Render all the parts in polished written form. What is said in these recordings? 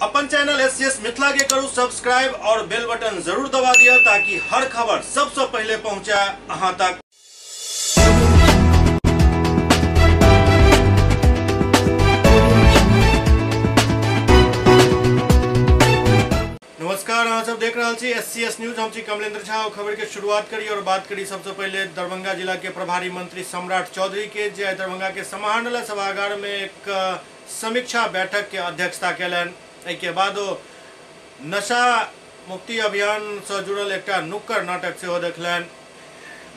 अपन channel SCS Mithila के करू subscribe और बेल बटन जरूर दबा दिया ताकि हर खबर सबसे पहले पहुंचे अहां तक। नमस्कार, अहाँ सब देख रहा छी SCS न्यूज। हम छी कमलेंद्र झा। खबर के शुरुआत करी और बात करी सबसे पहले दरभंगा जिला के प्रभारी मंत्री सम्राट चौधरी के, जे दरभंगा के समाहरणालय सभागार में एक समीक्षा बैठक के अध्यक्षता कयलनि। के बाद नशा मुक्ति अभियान से जुड़ल एक नुक्कड़ नाटक सेहो देखलनि।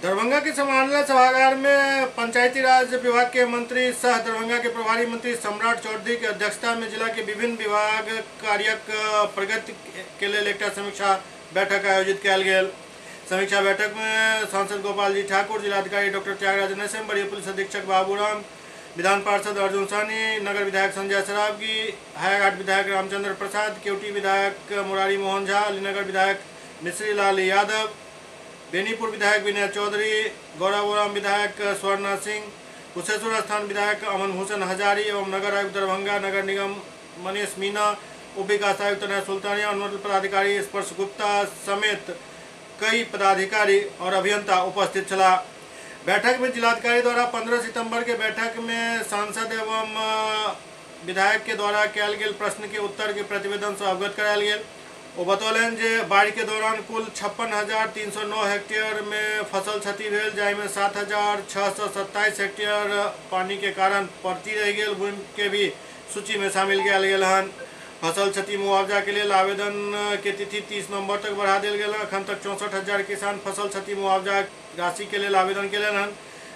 दरभंगा के समाहरणालय सभागार में पंचायती राज विभाग के मंत्री सह दरभंगा के प्रभारी मंत्री सम्राट चौधरी के अध्यक्षता में जिला के विभिन्न विभाग कार्यक प्रगति के लिए एक समीक्षा बैठक आयोजित कयल गेल। समीक्षा बैठक में सांसद गोपाल जी ठाकुर, जिलाधिकारी डॉक्टर त्यागराज नरसिंह, वरीय पुलिस अधीक्षक बाबूराम, विधान पार्षद अर्जुन सानी, नगर विधायक संजय सरावगी, हायाघाट विधायक रामचंद्र प्रसाद, केवटी विधायक मुरारी मोहन झा, अलीनगर विधायक मिश्री लाल यादव, बेनीपुर विधायक विनय चौधरी, गौराबोराम विधायक स्वर्णा सिंह, कुशेश्वर स्थान विधायक अमन भूषण हजारी एवं नगर आयुक्त दरभंगा नगर निगम मनीष मीना, उप विकास आयुक्त नय सुल्तानिया, अनुमंडल पदाधिकारी स्पर्श गुप्ता समेत कई पदाधिकारी और अभियंता उपस्थित छला। बैठक में जिलाधिकारी द्वारा 15 सितंबर के बैठक में सांसद एवं विधायक के द्वारा कयल गेल प्रश्न के उत्तर के प्रतिवेदन से अवगत करायल गेल। वो बतौलन जे बाढ़ के दौरान कुल 56,309 हेक्टेयर में फसल क्षति भेल, जाहिमे 7,627 हेक्टेयर पानी के कारण परती रह गेल भूमि के भी सूची में शामिल कयल गेल हन। फसल क्षति मुआवजा के लिए आवेदन के तिथि 30 नवंबर तक बढ़ा दिल गया। अखन तक 64,000 किसान फसल क्षति मुआवजा राशि के लिए आवेदन कयलनि हन।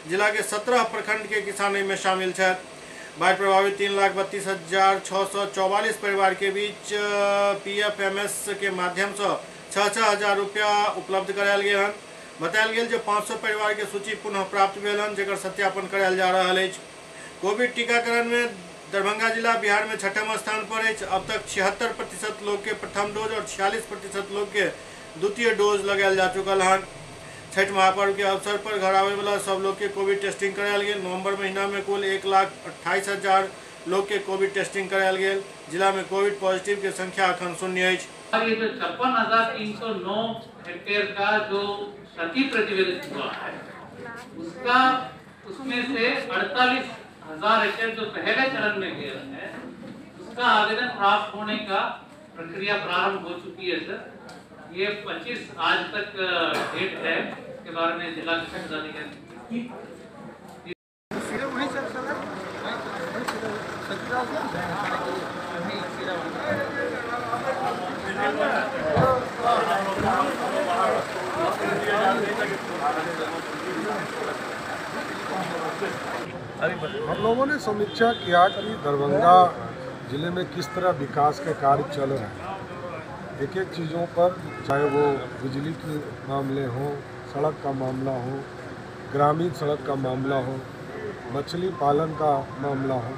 जिला के 17 प्रखंड के किसान में शामिल छथि। बाढ़ प्रभावित 3,32,644 परिवार के बीच PFMS के माध्यम से 6,000 रुपया उपलब्ध करायल गेल हन। बतायल गेल जे 500 परिवार के सूची पुनः प्राप्त भेल हन, जेकर सत्यापन करायल जा रहल अछि। कोविड टीकाकरण में दरभंगा जिला बिहार में 6ठम स्थान पर अछि। अब तक 76% लोग के प्रथम डोज और 46% लोग के द्वितीय डोज लगायल जा चुकल हन। छठ महापर्व के अवसर पर घर आवे वाला सब लोग के कोविड टेस्टिंग करायल गेल। नवंबर महीना में कुल 1,28,000 लोग के कोविड टेस्टिंग करायल गेल। जिला में कोविड पॉजिटिव के संख्या अखन शून्य अछि। ये जो 56,309 हेक्टेयर का जो क्षति प्रतिवेदित हुआ है, उसमें से 48,000 हेक्टेयर जो पहले चरण में गया है, उसका आवेदन प्राप्त होने का प्रक्रिया प्रारंभ हो चुकी है सर। ये 25 आज तक डेट है के बारे में जिला शिक्षा अधिकारी हम लोगों ने समीक्षा किया कि दरभंगा जिले में किस तरह विकास के कार्य चल रहे हैं। एक एक चीज़ों पर, चाहे वो बिजली के मामले हो, सड़क का मामला हो, ग्रामीण सड़क का मामला हो, मछली पालन का मामला हो,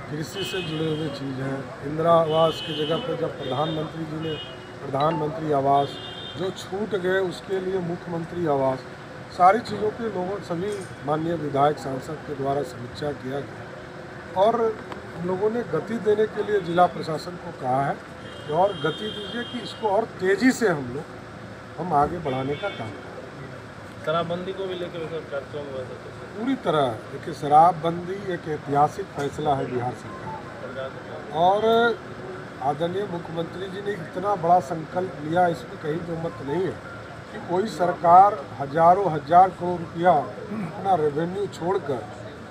कृषि से जुड़े हुए चीज़ हैं, इंदिरा आवास की जगह पर जब प्रधानमंत्री जी ने प्रधानमंत्री आवास जो छूट गए उसके लिए मुख्यमंत्री आवास, सारी चीज़ों के लोगों सभी माननीय विधायक सांसद के द्वारा समीक्षा किया गया और हम लोगों ने गति देने के लिए जिला प्रशासन को कहा है कि और गति दीजिए कि इसको और तेज़ी से हम आगे बढ़ाने का काम करें। शराबबंदी को भी लेकर चर्चा में पूरी तरह देखिए, शराबबंदी एक ऐतिहासिक फैसला है बिहार सरकार और आदरणीय मुख्यमंत्री जी ने इतना बड़ा संकल्प लिया, इसमें कहीं दो मत नहीं है कि कोई सरकार हजारों हजार करोड़ रुपया अपना रेवेन्यू छोड़कर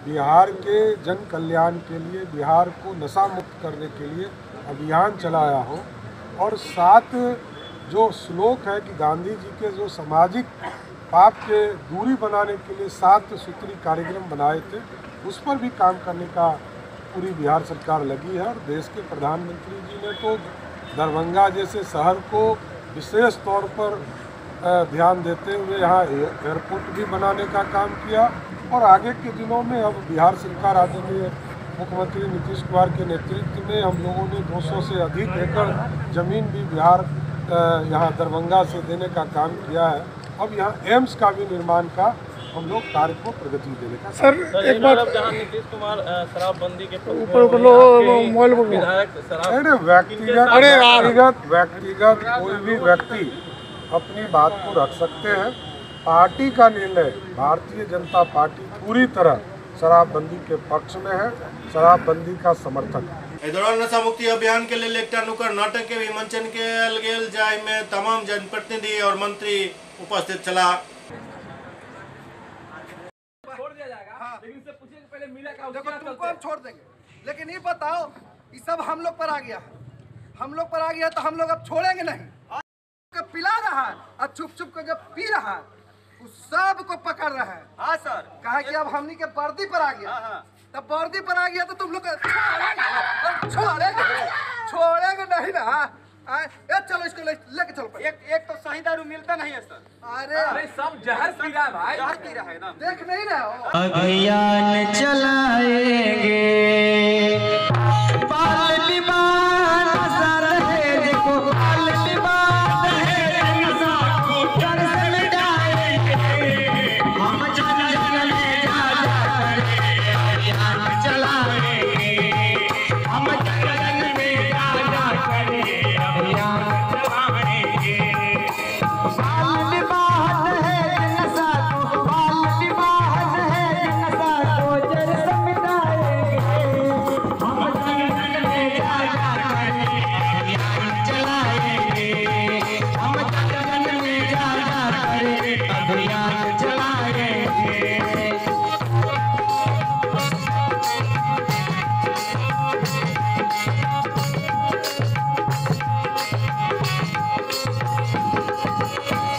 बिहार के जन कल्याण के लिए, बिहार को नशा मुक्त करने के लिए अभियान चलाया हो। और साथ जो श्लोक है कि गांधी जी के जो सामाजिक पाप के दूरी बनाने के लिए 7 सूत्री कार्यक्रम बनाए थे, उस पर भी काम करने का पूरी बिहार सरकार लगी है। और देश के प्रधानमंत्री जी ने तो दरभंगा जैसे शहर को विशेष तौर पर ध्यान देते हुए यहाँ एयरपोर्ट भी बनाने का काम किया और आगे के दिनों में अब बिहार सरकार आदरणीय मुख्यमंत्री नीतीश कुमार के नेतृत्व में हम लोगों ने 200 से अधिक एकड़ ज़मीन भी बिहार यहाँ दरभंगा से देने का काम किया है। अब यहाँ एम्स का भी निर्माण का हम लोग कार्य को प्रगति देने का सर एक बार अब जहां नीतीश कुमार शराबबंदी के विधायक शराब व्यक्तिगत कोई भी व्यक्ति अपनी बात को रख सकते हैं। पार्टी का निर्णय, भारतीय जनता पार्टी पूरी तरह शराबबंदी के पक्ष में है, शराबबंदी का समर्थक है। एहि दौरान नशा मुक्ति अभियान के लिए एकटा नुक्कड़ नाटक के भी मंचन कयल गेल, जाहि में तमाम जनप्रतिनिधि और मंत्री उपस्थित छला। छोड़ दिया जाएगा, लेकिन इससे पूछिए कि पहले मिला का देखो, तुमको हम छोड़ देंगे, लेकिन ये बताओ ये सब हम लोग पर आ गया है, हम लोग पर आ गया तो हम लोग अब छोड़ेंगे नहीं। पिला रहा है और छुप छुप कर जब पी रहा है उस सब को पकड़ रहा है। हाँ सर, कहा कि अब हमनी के वर्दी पर आ गया, तब वर्दी पर आ गया तो तुम लोग छोड़ेंगे नहीं ना। चलो इसको लेके चलो। एक तो सही दारू मिलता नहीं है सर। अरे सब जहर पी रहा है भाई, जहर पी रहा है ना, देख नहीं रहे हो। अभियान चलाएंगे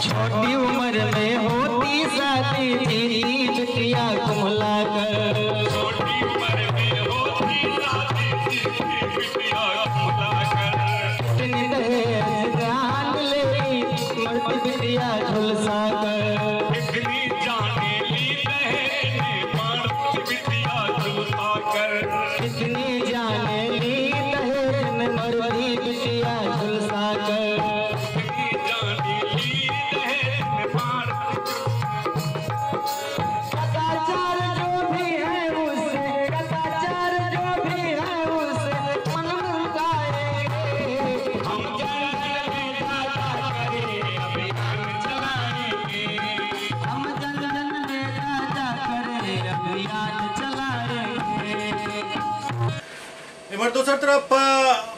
छोटी उम्र में होती शादी तेरी बिटिया कुमला कर, छोटी उम्र में होती शादी तेरी बिटिया कुमला कर, इतनी दहेज जान ले मरती बिटिया झुलसा कर, इतनी जाने ली दहेज मरती बिटिया झुलसा कर, इतनी जाने ली दहेज मरती बिटिया झुलसा कर। इधर दूसरी तरफ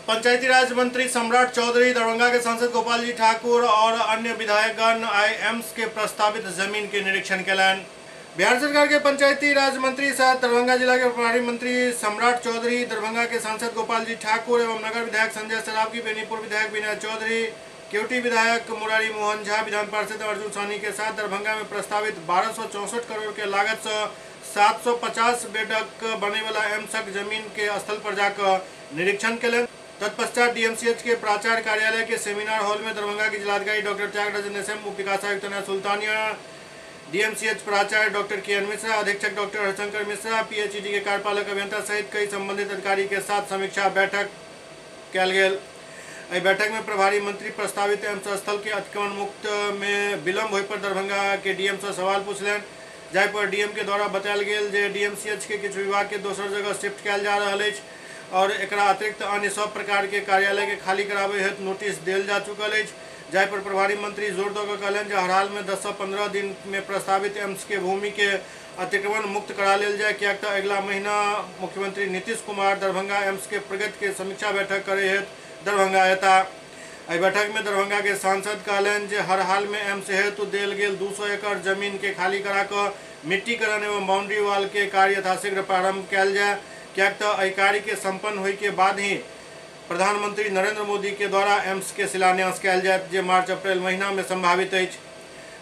पंचायती राज मंत्री सम्राट चौधरी, दरभंगा के सांसद गोपाल जी ठाकुर और अन्य विधायकगण एम्स के प्रस्तावित जमीन के निरीक्षण कयलनि। बिहार सरकार के पंचायती राज मंत्री साथ दरभंगा जिला के प्रभारी मंत्री सम्राट चौधरी, दरभंगा के सांसद गोपाल जी ठाकुर एवं नगर विधायक संजय सरावगी, बेनीपुर विधायक विनय चौधरी, केवटी विधायक मुरारी मोहन झा, विधान पार्षद अर्जुन साहनी के साथ दरभंगा में प्रस्तावित 1264 करोड़ के लागत से 750 बेडक बने वाला एम्सक जमीन के स्थल पर जाकर निरीक्षण कयलनि। तत्पश्चात डीएमसीएच के प्राचार्य कार्यालय के सेमिनार हॉल में दरभंगा की जिलाधिकारी डॉक्टर त्यागराजन एसएम, उप विकास आयुक्त सुल्तानिया, डीएमसीएच प्राचार्य डॉक्टर के.एन. मिश्रा, अधीक्षक डॉक्टर हरिशंकर मिश्रा, पीएचईडी के कार्यपालक अभियंता सहित कई संबंधित अधिकारी के साथ समीक्षा बैठक कयल गेल। एहि बैठक में प्रभारी मंत्री प्रस्तावित एम्स स्थल के अतिक्रमण मुक्त में विलम्ब होय पर दरभंगा के डीएम से सवाल पूछलनि, जाहि पर डीएम के द्वारा बतायल गेल जे डीएमसीएच के किछु विभाग के दोसर जगह शिफ्ट कयल जा रहल अछि और एकरा अतिरिक्त अन्य सब प्रकार के कार्यालय के खाली कराबे हेतु नोटिस देल जा चुकल अछि, जाहि पर प्रभारी मंत्री जोर दऽ कऽ कहलनि जे हर हाल में 10 से 15 दिन में प्रस्तावित एम्स के भूमि के अतिक्रमण मुक्त करा लेल जाय, कियाक तऽ अगिला महीना मुख्यमंत्री नीतीश कुमार दरभंगा एम्स के प्रगति के समीक्षा बैठक करे हेतु दरभंगा अयता। एहि बैठक में दरभंगा के सांसद कहलनि जे हर हाल में एम्स हेतु देल गेल 200 एकड़ जमीन के खाली करा कऽ मिट्टीकरण एवं बाउंड्री वाल के कार्य यथाशीघ्र प्रारंभ कयल जाय, कियाक तऽ एहि कार्य के संपन्न होय के बाद ही प्रधानमंत्री नरेंद्र मोदी के द्वारा एम्स के शिलान्यास कयल जायत, जे मार्च अप्रैल महीना में संभावित अछि।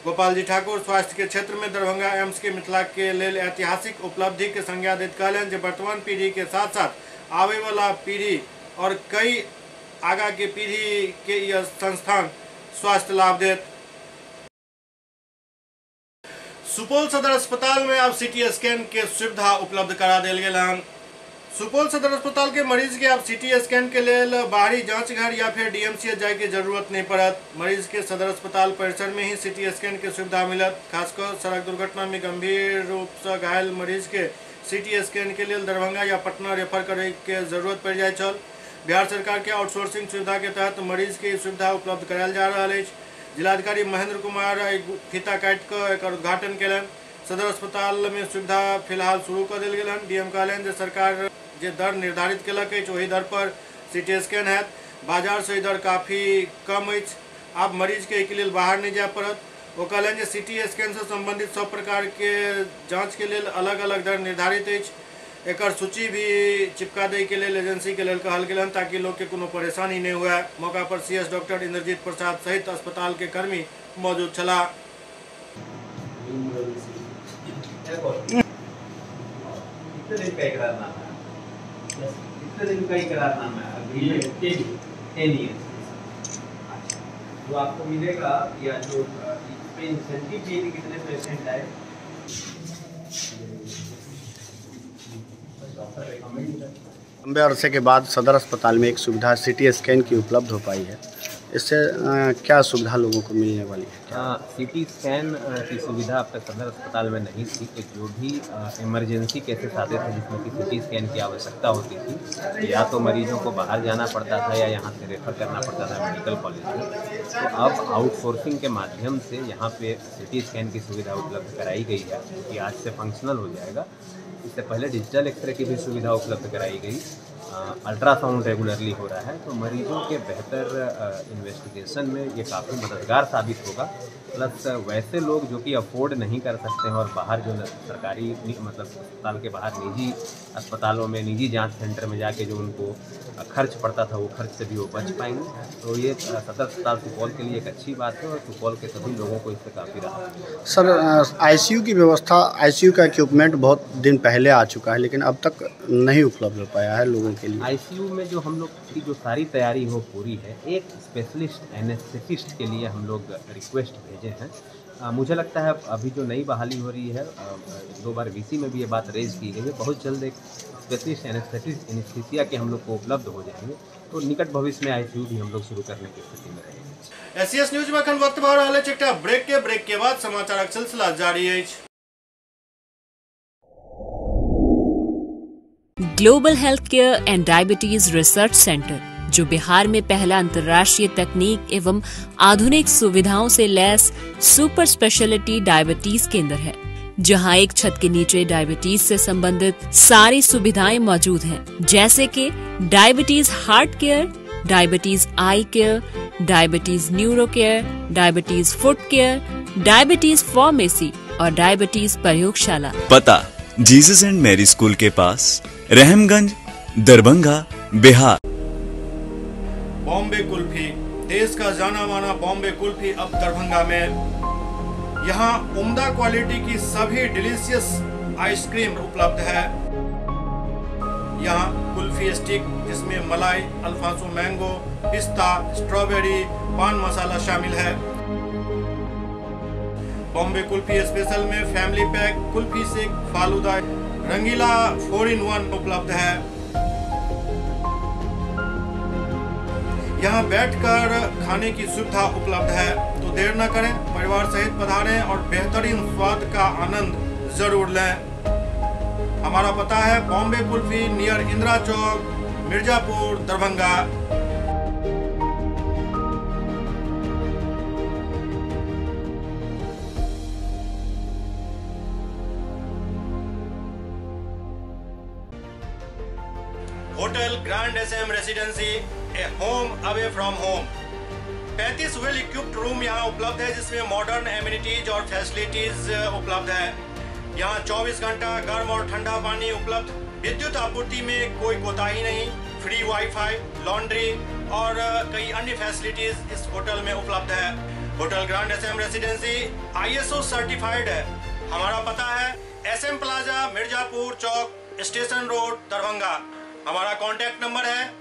गोपाल जी ठाकुर स्वास्थ्य के क्षेत्र में दरभंगा एम्स के मिथिला के लेल ऐतिहासिक उपलब्धि के संज्ञा दैत कहलनि जे वर्तमान पीढ़ी के साथ साथ आवे वाला पीढ़ी और कई आगा के पीढ़ी के यह संस्थान स्वास्थ्य लाभ देत। सुपौल सदर अस्पताल में अब सीटी स्कैन के सुविधा उपलब्ध करा देल गेल हन। सुपौल सदर अस्पताल के मरीज के अब सीटी स्कैन के लिए बाहरी जांच घर या फिर डीएमसीएच जाए की जरूरत नहीं पड़त। मरीज के सदर अस्पताल परिसर में ही सीटी स्कैन की सुविधा मिलत। खासकर सड़क दुर्घटना में गंभीर रूप से घायल मरीज के सीटी स्कैन के लिए दरभंगा या पटना रेफर करे के जरूरत पड़ जाए छल। बिहार सरकार के आउटसोर्सिंग सुविधा के तहत मरीज के सुविधा उपलब्ध करायल जा रहा है। जिलाधिकारी महेंद्र कुमार फीता काटि कर एक उद्घाटन कलन। सदर अस्पताल में सुविधा फिलहाल शुरू कर दिल गए। डीएम कहलन जे सरकार जे दर निर्धारित कलक वही दर पर सीटी स्कैन है। बाजार से दर काफ़ी कम है। अब मरीज के लिए बाहर नहीं जाए पड़त। वो कहलन जे सीटी स्कैन से संबंधित सब प्रकार के जांच के लिए अलग अलग दर निर्धारित है। एक सूची भी चिपका दे के लिए एजेंसी के लिए कहल गलन ताकि लोग के कोनो परेशानी नहीं हुआ। मौका पर सीएस डॉक्टर इंद्रजीत प्रसाद सहित अस्पताल के कर्मी मौजूद छला। कितने दिन का इकरारनामा है? Agreement 10 years. जो आपको मिलेगा या जो इसमें इंसेंटिव भी कितने परसेंट है? लंबे अरसे के बाद सदर अस्पताल में एक सुविधा सीटी स्कैन की उपलब्ध हो पाई है। इससे क्या सुविधा लोगों को मिलने वाली है? सीटी स्कैन की सुविधा अब तक सदर अस्पताल में नहीं थी कि जो भी इमरजेंसी केसेस आते थे जिसमें कि सीटी स्कैन की आवश्यकता होती थी, या तो मरीजों को बाहर जाना पड़ता था या यहाँ से रेफर करना पड़ता था मेडिकल कॉलेज में। तो अब आउटसोर्सिंग के माध्यम से यहाँ पे सीटी स्कैन की सुविधा उपलब्ध कराई गई है, कि आज से फंक्शनल हो जाएगा। इससे पहले डिजिटल एक्सरे की भी सुविधा उपलब्ध कराई गई। अल्ट्रासाउंड रेगुलरली हो रहा है, तो मरीजों के बेहतर इन्वेस्टिगेशन में ये काफ़ी मददगार साबित होगा। प्लस वैसे लोग जो कि अफोर्ड नहीं कर सकते हैं और बाहर जो सरकारी मतलब अस्पताल के बाहर निजी अस्पतालों में निजी जांच सेंटर में जाके जो उनको खर्च पड़ता था वो खर्च से भी वो बच पाएंगे। तो ये सदर अस्पताल सुपौल के लिए एक अच्छी बात है और सुपौल के सभी लोगों को इससे काफ़ी राहत है। सर, आईसीयू की व्यवस्था, आईसीयू का इक्विपमेंट बहुत दिन पहले आ चुका है लेकिन अब तक नहीं उपलब्ध हो पाया है लोगों के लिए। आईसीयू में जो हम लोग की जो सारी तैयारी हो पूरी है। एक स्पेशलिस्ट एनेस्थेटिस्ट के लिए हम लोग रिक्वेस्ट भेजे हैं। मुझे लगता है अभी जो नई बहाली हो रही है, 2 बार वीसी में भी ये बात रेज की गई है, बहुत जल्द एक स्पेशलिस्ट एनेस्थेसिया के हम लोग को उपलब्ध हो जाएंगे। तो निकट भविष्य में आईसीयू भी हम लोग शुरू करने की स्थिति में रहेंगे। एससीएस न्यूज में अखन वक्त भऽ रहल अछि एकटा ब्रेक के बाद समाचारक सिलसिला जारी अछि। Global health care and diabetes research centre, जो बिहार में पहला अंतर्राष्ट्रीय तकनीक एवं आधुनिक सुविधाओं से लैस सुपर स्पेशलिटी डायबिटीज केंद्र है, जहां एक छत के नीचे डायबिटीज से संबंधित सारी सुविधाएं मौजूद हैं, जैसे कि diabetes heart care, diabetes eye care, diabetes neuro care, diabetes foot care, diabetes pharmacy और डायबिटीज प्रयोगशाला। पता जीसस एंड मैरी स्कूल के पास, रहमगंज, दरभंगा, बिहार। बॉम्बे कुल्फी, देश का जाना माना बॉम्बे कुल्फी अब दरभंगा में। यहाँ उम्दा क्वालिटी की सभी डिलीशियस आइसक्रीम उपलब्ध है। यहाँ कुल्फी स्टिक जिसमें मलाई, अल्फांसो मैंगो, पिस्ता, स्ट्रॉबेरी, पान मसाला शामिल है। बॉम्बे कुल्फी स्पेशल में family pack, kulfi shake, falooda, Rangeela 4-in-1 उपलब्ध है। यहाँ बैठकर खाने की सुविधा उपलब्ध है, तो देर न करें, परिवार सहित पधारें और बेहतरीन स्वाद का आनंद जरूर लें। हमारा पता है Bombay kulfi, near Indira Chowk, Mirzapur, Darbhanga. Hotel grand SM residency, a home away from home. 35 well equipped room यहाँ उपलब्ध है, जिसमें मॉडर्न एमिनिटीज और फैसिलिटीज उपलब्ध है। यहाँ 24 घंटा गर्म और ठंडा पानी उपलब्ध। विद्युत आपूर्ति में कोई कोताही नहीं। फ्री वाईफाई, लॉन्ड्री और कई अन्य फैसिलिटीज इस होटल में उपलब्ध है। Hotel grand SM residency ISO certified है। हमारा पता है SM plaza, Mirzapur Chowk, station road, Darbhanga. हमारा कॉन्टैक्ट नंबर है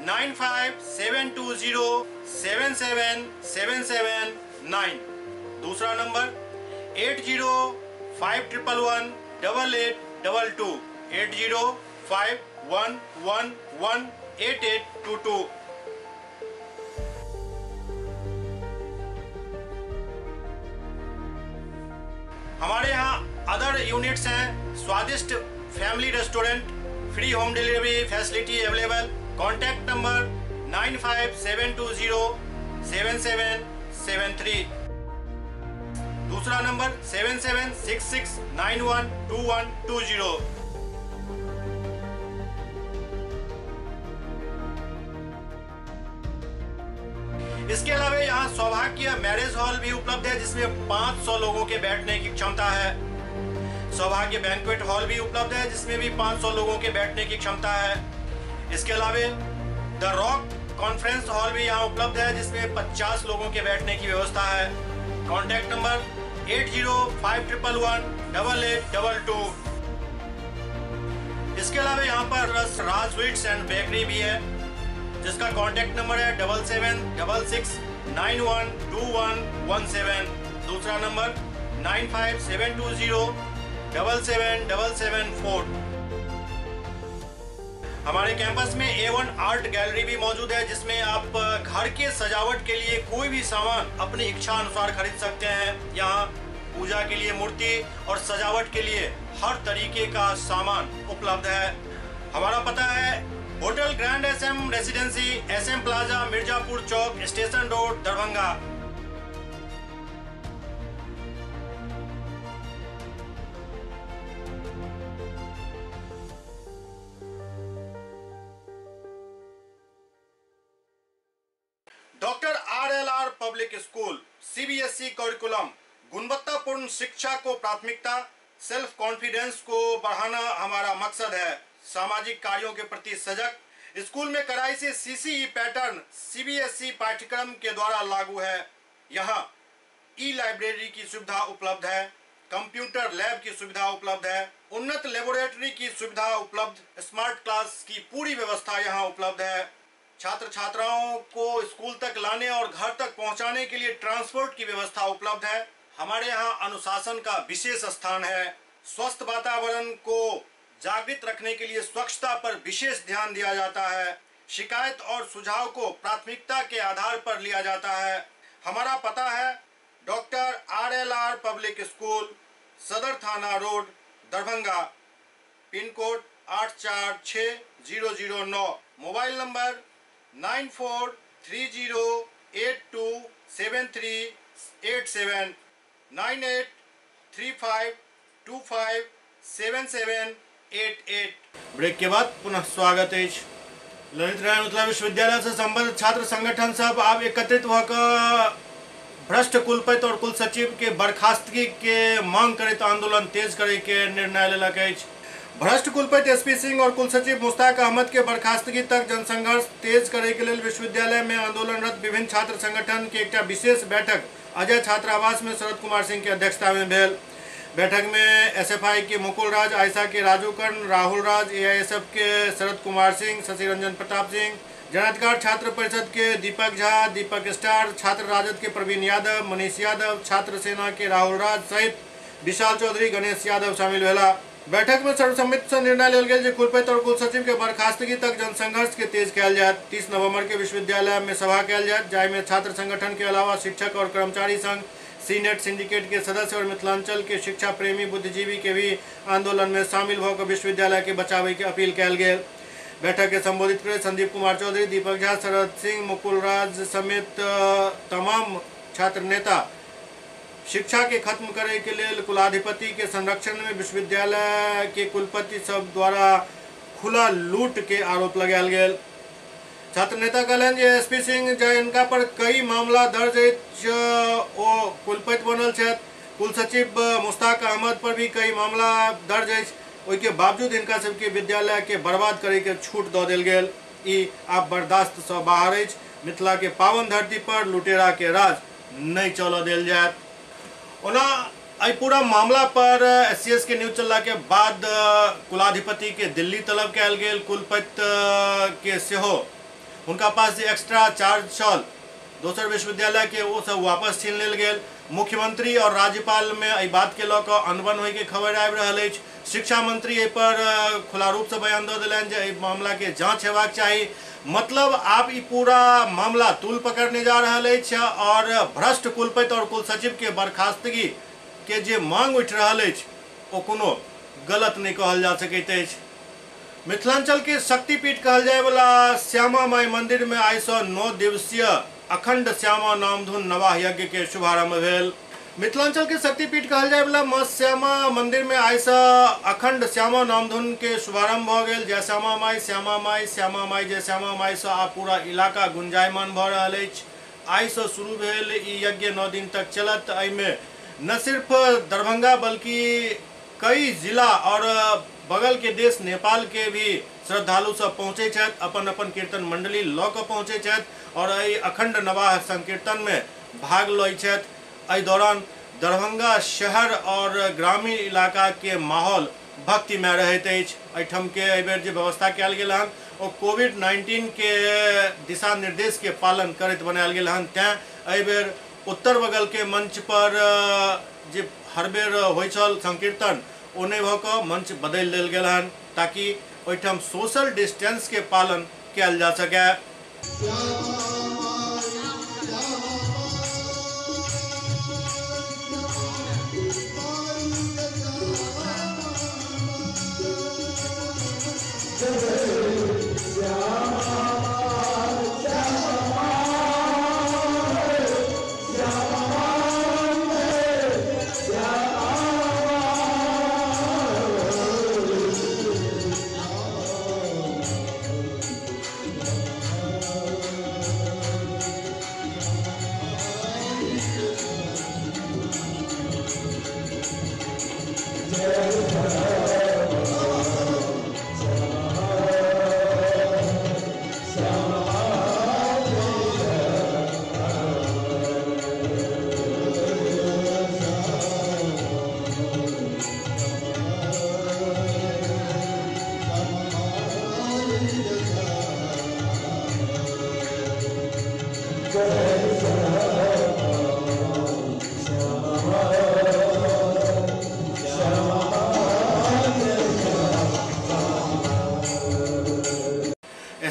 9572077779। दूसरा नंबर 8051118822 8051 8822। हमारे यहाँ अदर यूनिट्स हैं स्वादिष्ट family restaurant, free home delivery facility available. Contact number 9572077773। दूसरा नंबर 7766912120। इसके अलावा यहाँ सौभाग्य मैरिज हॉल भी उपलब्ध है जिसमें 500 लोगों के बैठने की क्षमता है। सौभाग्य बैंक्वेट हॉल भी उपलब्ध है जिसमें भी 500 लोगों के बैठने की क्षमता है। इसके अलावा द रॉक कॉन्फ्रेंस हॉल भी यहाँ उपलब्ध है जिसमें 50 लोगों के बैठने की व्यवस्था है। Contact number 8051118822। इसके अलावा यहाँ पर रस राज स्वीट्स एंड बेकरी भी है जिसका कॉन्टैक्ट नंबर है 7766912117। दूसरा नंबर 9572077774। हमारे कैंपस में A1 आर्ट गैलरी भी मौजूद है जिसमें आप घर के सजावट के लिए कोई भी सामान अपनी इच्छा अनुसार खरीद सकते हैं। यहाँ पूजा के लिए मूर्ति और सजावट के लिए हर तरीके का सामान उपलब्ध है। हमारा पता है hotel grand SM residency, SM plaza, Mirzapur Chowk, station road, Darbhanga. Doctor RLR public school CBSE curriculum गुणवत्तापूर्ण शिक्षा को प्राथमिकता, सेल्फ कॉन्फिडेंस को बढ़ाना हमारा मकसद है। सामाजिक कार्यों के प्रति सजग। स्कूल में कड़ाई से CCE पैटर्न CBSE पाठ्यक्रम के द्वारा लागू है। यहाँ लाइब्रेरी की सुविधा उपलब्ध है, कंप्यूटर लैब की सुविधा उपलब्ध है, उन्नत लेबोरेटरी की सुविधा उपलब्ध, स्मार्ट क्लास की पूरी व्यवस्था यहाँ उपलब्ध है। छात्र छात्राओं को स्कूल तक लाने और घर तक पहुँचाने के लिए ट्रांसपोर्ट की व्यवस्था उपलब्ध है। हमारे यहाँ अनुशासन का विशेष स्थान है। स्वस्थ वातावरण को जागृत रखने के लिए स्वच्छता पर विशेष ध्यान दिया जाता है। शिकायत और सुझाव को प्राथमिकता के आधार पर लिया जाता है। हमारा पता है doctor RLR public school, Sadar Thana road, Darbhanga, pin code 846009। Mobile number 9430827387, 9835257788। Break के बाद पुनः स्वागत है। ललित नारायण मिथिला विश्वविद्यालय से संबंधित छात्र संगठन सब आप एकत्रित होकर भ्रष्ट कुलपति और कुल सचिव के बर्खास्तगी के मांग करे तो आंदोलन तेज करे के निर्णय लेलक अछि। भ्रष्ट कुलपति SP सिंह और कुल सचिव मुश्ताक अहमद के बर्खास्तगी तक जनसंघर्ष तेज करे के लिए विश्वविद्यालय में आंदोलनरत विभिन्न छात्र संगठन के एक विशेष बैठक अजय छात्रावास में शरद कुमार सिंह की अध्यक्षता में भेल। बैठक में SFI के मुकुल राज, आयशा के राजू कर्ण, राहुल राज, AISF के शरद कुमार सिंह, शशि रंजन प्रताप सिंह, जनाधिकार छात्र परिषद के दीपक झा, दीपक स्टार, छात्र राजद के प्रवीण यादव, मनीष यादव, छात्र सेना के राहुल राज सहित विशाल चौधरी, गणेश यादव शामिल भेला। बैठक में सर्वसम्मति से निर्णय लेल गेल जे कुलपति और कुल सचिव के बर्खास्तगी तक जनसंघर्ष के तेज कयल जाए। 30 नवंबर के विश्वविद्यालय में सभा कयल जाए जाहिमे छात्र संगठन के अलावा शिक्षक और कर्मचारी संघ, सीनेट सिंडिकेट के सदस्य और मिथिलांचल के शिक्षा प्रेमी बुद्धिजीवी के भी आंदोलन में शामिल होकर विश्वविद्यालय के बचावे के अपील कयल गेल। बैठक के संबोधित कर संदीप कुमार चौधरी, दीपक झा, शरद सिंह, मुकुल राज समेत तमाम छात्र नेता शिक्षा के खत्म करे के लिए कुलाधिपति के संरक्षण में विश्वविद्यालय के कुलपति सब द्वारा खुला लूट के आरोप लगायल गेल। छात्र नेता कहलन जे SP सिंह जिनका पर कई मामला दर्ज ओ कुलपति बनल छथि, कुल सचिव मुश्ताक अहमद पर भी कई मामला दर्ज अछि, ओहिके बावजूद इनका सबके विद्यालय के बर्बाद करे के छूट दऽ देल गेल। ई आप बर्दाश्त से बाहर अछि। मिथिला के पावन धरती पर लुटेरा के राज नहीं चलऽ देल जायत। ओना आई पूरा मामला पर SCS के न्यूज चलला के बाद कुलाधिपति के दिल्ली तलब कयल गेल। कुलपति के सेहो उनका पास जे एक्स्ट्रा चार्ज छल दोसर विश्वविद्यालय के वो सब वापस छीन लेल गेल। मुख्यमंत्री और राज्यपाल में एहि बात के लऽ कऽ अनबन होय के खबर आबि रहल अछि। शिक्षा मंत्री एहि पर खुला रूप से बयान दऽ देलनि जे एहि मामला के जांच हेबाक चाही। मतलब आप ई पूरा मामला तूल पकड़ने जा रहल अछि और भ्रष्ट कुलपति और कुल सचिव के बर्खास्तगी के जे मांग उठि रहल अछि ओ कोनो गलत नहीं कहल जा सकैत अछि। मिथिलांचल के शक्तिपीठ कहल जाय वाला श्यामा माई मंदिर में आइ से 9 दिवसीय अखंड श्यामा नामधुन नवाह यज्ञ के शुभारंभ भेल। मिथिलांचल के शक्तिपीठ कहल जाय वाला मां श्यामा मंदिर में आइ से अखंड श्यामा नामधुन के शुभारंभ भ गेल। जय श्यामा माई, श्यामा माई, श्यामा माई, जय श्यामा माई से आ पूरा इलाका गुंजायमान भ रहल अछि। आइ से शुरू भेल ई यज्ञ 9 दिन तक चलत। एहिमे न सिर्फ दरभंगा बल्कि कई जिला और बगल के देश नेपाल के भी श्रद्धालु सब पहुँचे छथि, अपन अपन कीर्तन मंडली लऽ कऽ पहुँचे छथि और एहि अखंड नवाह संकीर्तन में भाग लै छथि। एहि दौरान दरभंगा शहर और ग्रामीण इलाका के माहौल भक्तिमय रहैत अछि। एहिठाम के एहि बेर जे व्यवस्था कयल गेल हन ओ कोविड-19 के दिशा निर्देश के पालन करैत बनायल गेल हन। तैं एहि बेर उत्तर बगल के मंच पर जे हर बेर होइ छल संकीर्तन ओ नहि भऽ कऽ मंच बदलि देल गेल हन ताकि ओहिठाम सोशल डिस्टेंस के पालन कयल जा सकै।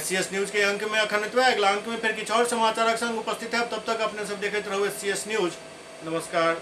SCS न्यूज के अंक में अखन एतबे। अगला अंक में फिर किछु और समाचारक संग उपस्थित है। तब तक अपने सब देखते रहो SCS न्यूज। नमस्कार।